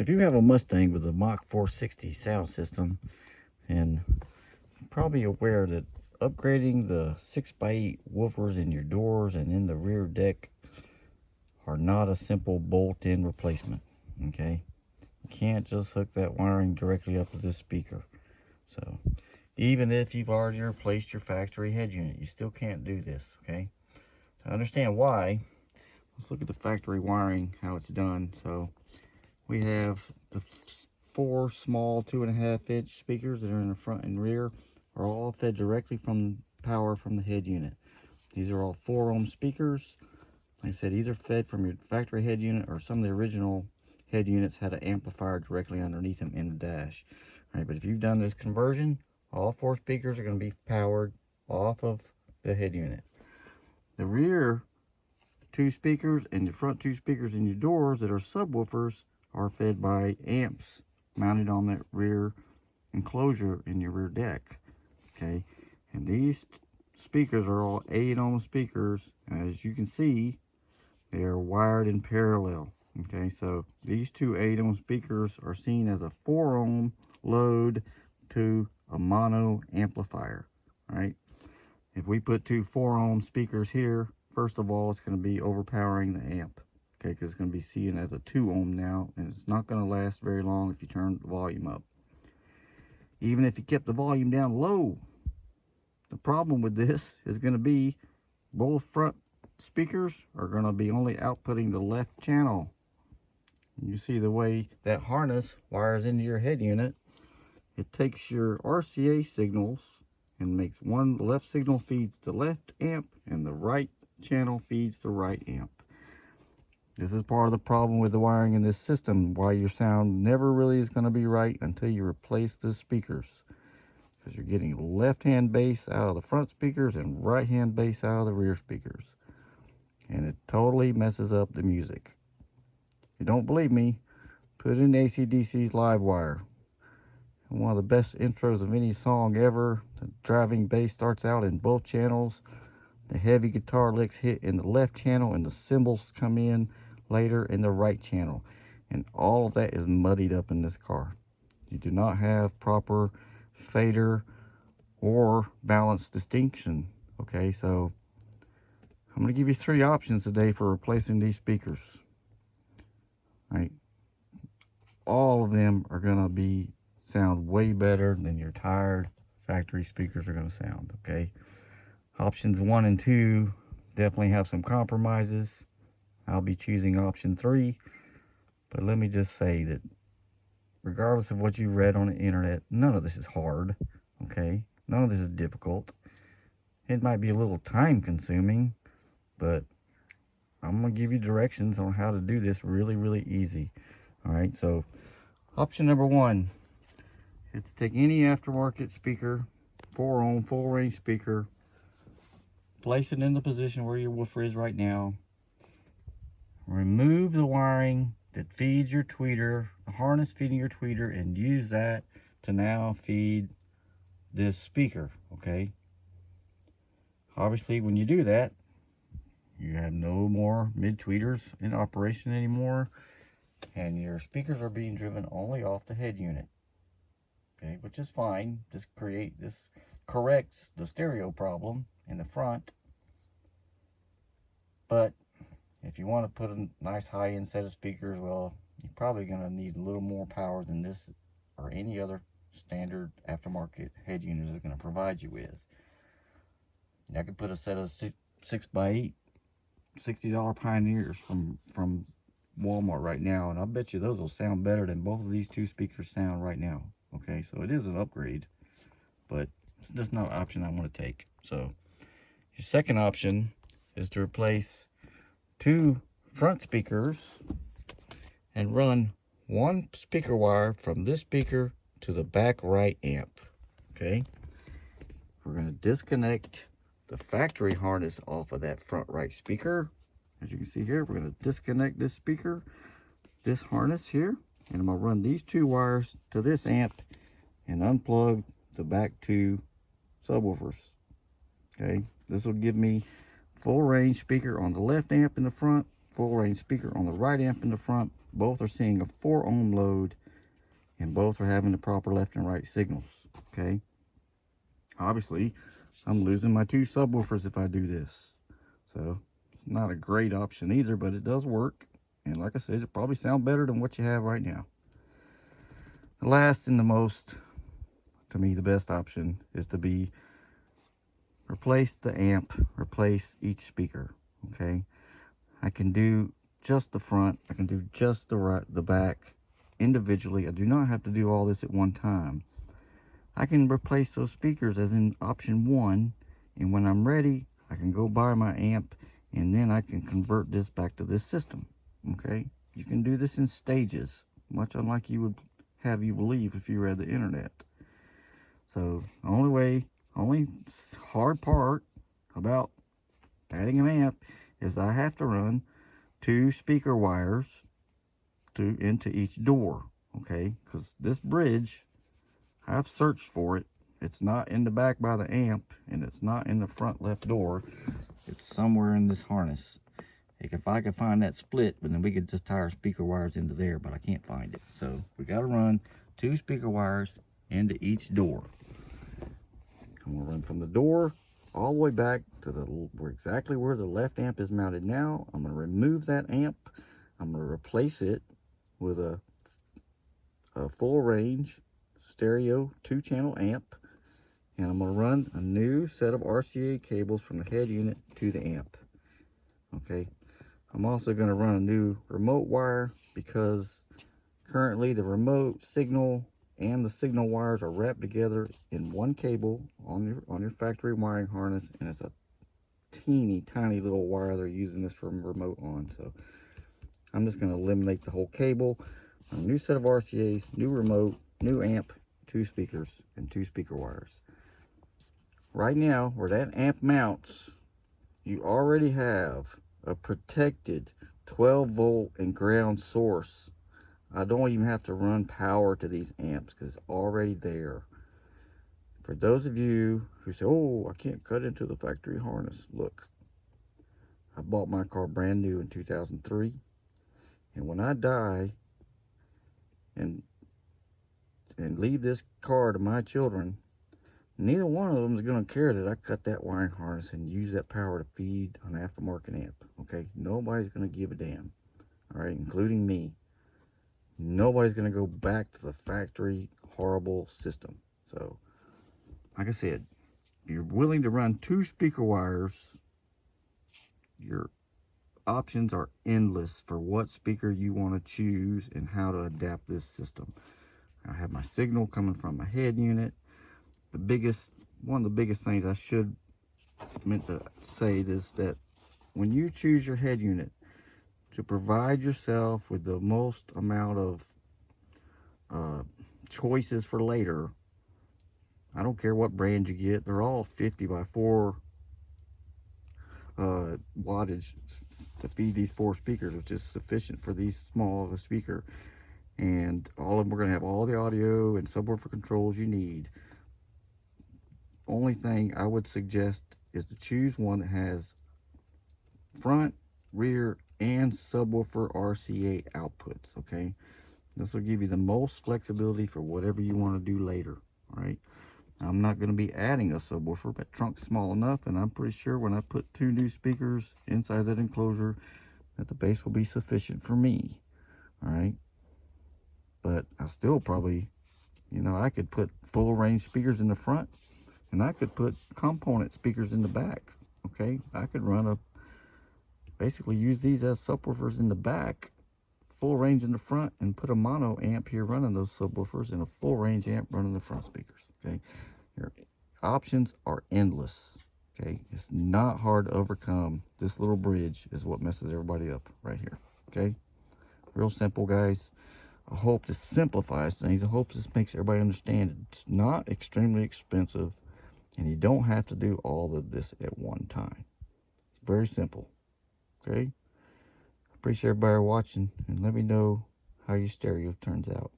If you have a Mustang with a Mach 460 sound system, and you're probably aware that upgrading the 6x8 woofers in your doors and in the rear deck are not a simple bolt-in replacement, okay? You can't just hook that wiring directly up to this speaker. So even if you've already replaced your factory head unit, you still can't do this, okay? To understand why, let's look at the factory wiring, how it's done. So we have the 4 small 2.5-inch speakers that are in the front and rear are all fed directly from power from the head unit. These are all 4-ohm speakers. Like I said, either fed from your factory head unit, or some of the original head units had an amplifier directly underneath them in the dash. All right, but if you've done this conversion, all 4 speakers are going to be powered off of the head unit. The rear 2 speakers and the front 2 speakers in your doors that are subwoofers are fed by amps mounted on that rear enclosure in your rear deck. Okay, and these speakers are all 8-ohm speakers. As you can see, they are wired in parallel. Okay, so these 2 8-ohm speakers are seen as a 4-ohm load to a mono amplifier. Right? If we put 2 4-ohm speakers here, first of all, it's going to be overpowering the amp. Okay, because it's going to be seen as a 2-ohm now, and it's not going to last very long if you turn the volume up. Even if you kept the volume down low, the problem with this is going to be both front speakers are going to be only outputting the left channel. You see the way that harness wires into your head unit. It takes your RCA signals and makes one left signal feeds the left amp and the right channel feeds the right amp. This is part of the problem with the wiring in this system, why your sound never really is going to be right until you replace the speakers. Because you're getting left-hand bass out of the front speakers and right-hand bass out of the rear speakers. And it totally messes up the music. If you don't believe me, put in AC/DC's live wire. One of the best intros of any song ever. The driving bass starts out in both channels. The heavy guitar licks hit in the left channel, and the cymbals come in later in the right channel. And all of that is muddied up in this car. You do not have proper fader or balance distinction. Okay, so I'm going to give you 3 options today for replacing these speakers. All right, all of them are going to sound way better than your tired factory speakers are going to sound. Okay, options 1 and 2 definitely have some compromises. I'll be choosing option 3, but let me just say that regardless of what you read on the internet, none of this is hard. Okay, none of this is difficult. It might be a little time consuming, but I'm going to give you directions on how to do this really, really easy. All right, so option number 1 is to take any aftermarket speaker, 4-ohm full range speaker, place it in the position where your woofer is right now, remove the wiring that feeds your tweeter, the harness feeding your tweeter, and use that to now feed this speaker. Okay, obviously when you do that, you have no more mid-tweeters in operation anymore, and your speakers are being driven only off the head unit. Okay, which is fine. This corrects the stereo problem in the front. But if you want to put a nice high-end set of speakers, well, you're probably going to need a little more power than this or any other standard aftermarket head unit is going to provide you with. I could put a set of 6x8 $60 Pioneers from Walmart right now, and I'll bet you those will sound better than both of these 2 speakers sound right now. Okay, so it is an upgrade, but that's not an option I want to take. So your second option is to replace 2 front speakers and run 1 speaker wire from this speaker to the back right amp. Okay, we're going to disconnect the factory harness off of that front right speaker. As you can see here, we're going to disconnect this speaker, this harness here, and I'm going to run these 2 wires to this amp and unplug the back 2 subwoofers. Okay, this will give me full range speaker on the left amp in the front full range speaker on the right amp in the front. Both are seeing a 4 ohm load, and both are having the proper left and right signals. Okay, obviously I'm losing my 2 subwoofers if I do this, so it's not a great option either, but it does work. And like I said, it'll probably sound better than what you have right now. The last and the most, to me, the best option is to be replace the amp, replace each speaker. Okay, I can do just the front, I can do just the back individually. I do not have to do all this at one time. I can replace those speakers as in option 1, and when I'm ready, I can go buy my amp, and then I can convert this back to this system. Okay, you can do this in stages, much unlike you would have you believe if you read the internet. So the only hard part about adding an amp is I have to run 2 speaker wires into each door. Okay, because this bridge, I've searched for it. It's not in the back by the amp, and it's not in the front left door. It's somewhere in this harness. If I could find that split, but then we could just tie our speaker wires into there, but I can't find it. So we got to run 2 speaker wires into each door. I'm going to run from the door all the way back to exactly where the left amp is mounted now. I'm going to remove that amp. I'm going to replace it with a full range stereo 2-channel amp, and I'm going to run a new set of RCA cables from the head unit to the amp. Okay, I'm also going to run a new remote wire, because currently the remote signal and the signal wires are wrapped together in one cable on your factory wiring harness, and it's a teeny tiny little wire they're using this from remote on. So I'm just going to eliminate the whole cable. A new set of RCAs, new remote, new amp, 2 speakers, and 2 speaker wires. Right now, where that amp mounts, you already have a protected 12-volt and ground source. I don't even have to run power to these amps because it's already there. For those of you who say, oh, I can't cut into the factory harness, look, I bought my car brand new in 2003, and when I die and leave this car to my children, neither one of them is going to care that I cut that wiring harness and use that power to feed an aftermarket amp. Okay, nobody's going to give a damn. All right, including me. Nobody's going to go back to the factory horrible system. So, like I said, if you're willing to run 2 speaker wires, your options are endless for what speaker you want to choose and how to adapt this system. I have my signal coming from my head unit. One of the biggest things I should meant to say is that when you choose your head unit, to provide yourself with the most amount of choices for later, I don't care what brand you get, they're all 50 by 4 wattage to feed these 4 speakers, which is sufficient for these small of a speaker. And all of them are going to have all the audio and subwoofer controls you need. Only thing I would suggest is to choose one that has front, rear, and subwoofer RCA outputs. Okay, this will give you the most flexibility for whatever you want to do later. All right, I'm not going to be adding a subwoofer, but trunk's small enough, and I'm pretty sure when I put 2 new speakers inside that enclosure that the bass will be sufficient for me. All right, but I still probably, I could put full range speakers in the front, and I could put component speakers in the back. Okay, I could basically use these as subwoofers in the back, full range in the front, and put a mono amp here running those subwoofers and a full range amp running the front speakers. Okay, your options are endless. Okay, it's not hard to overcome. This little bridge is what messes everybody up right here. Okay, real simple, guys. I hope this simplifies things. I hope this makes everybody understand it's not extremely expensive, and you don't have to do all of this at one time. It's very simple. Okay, appreciate everybody watching, and let me know how your stereo turns out.